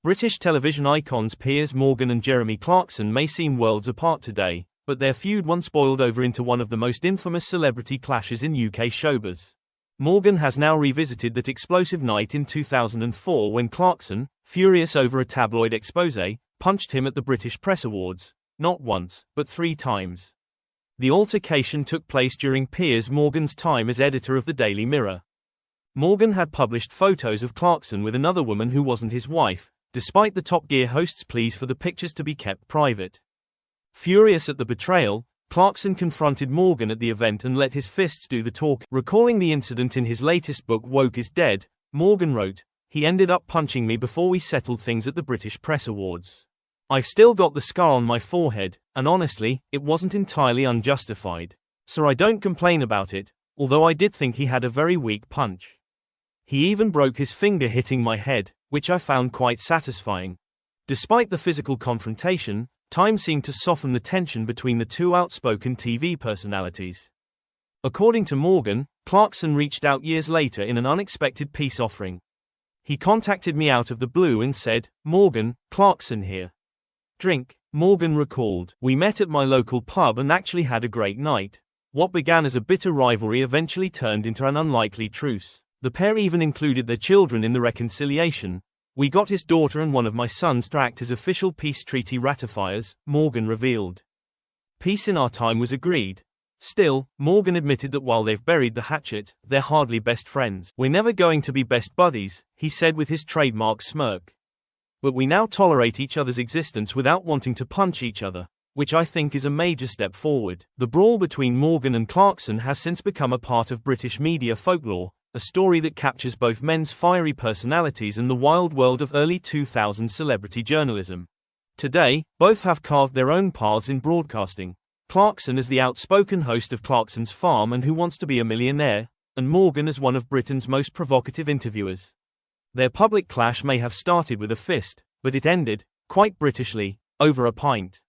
British television icons Piers Morgan and Jeremy Clarkson may seem worlds apart today, but their feud once boiled over into one of the most infamous celebrity clashes in UK showbiz. Morgan has now revisited that explosive night in 2004 when Clarkson, furious over a tabloid expose, punched him at the British Press Awards, not once, but 3 times. The altercation took place during Piers Morgan's time as editor of the Daily Mirror. Morgan had published photos of Clarkson with another woman who wasn't his wife, despite the Top Gear host's pleas for the pictures to be kept private. Furious at the betrayal, Clarkson confronted Morgan at the event and let his fists do the talking. Recalling the incident in his latest book Woke is Dead, Morgan wrote, "He ended up punching me before we settled things at the British Press Awards. I've still got the scar on my forehead, and honestly, it wasn't entirely unjustified. So I don't complain about it, although I did think he had a very weak punch. He even broke his finger hitting my head, which I found quite satisfying." Despite the physical confrontation, time seemed to soften the tension between the two outspoken TV personalities. According to Morgan, Clarkson reached out years later in an unexpected peace offering. "He contacted me out of the blue and said, 'Morgan, Clarkson here. Drink,'" Morgan recalled. "We met at my local pub and actually had a great night. What began as a bitter rivalry eventually turned into an unlikely truce. The pair even included their children in the reconciliation. We got his daughter and one of my sons to act as official peace treaty ratifiers," Morgan revealed. Peace in our time was agreed. Still, Morgan admitted that while they've buried the hatchet, they're hardly best friends. "We're never going to be best buddies," he said with his trademark smirk. "But we now tolerate each other's existence without wanting to punch each other, which I think is a major step forward." The brawl between Morgan and Clarkson has since become a part of British media folklore, a story that captures both men's fiery personalities and the wild world of early 2000s celebrity journalism. Today, both have carved their own paths in broadcasting. Clarkson as the outspoken host of Clarkson's Farm and Who Wants to Be a Millionaire, and Morgan as one of Britain's most provocative interviewers. Their public clash may have started with a fist, but it ended, quite Britishly, over a pint.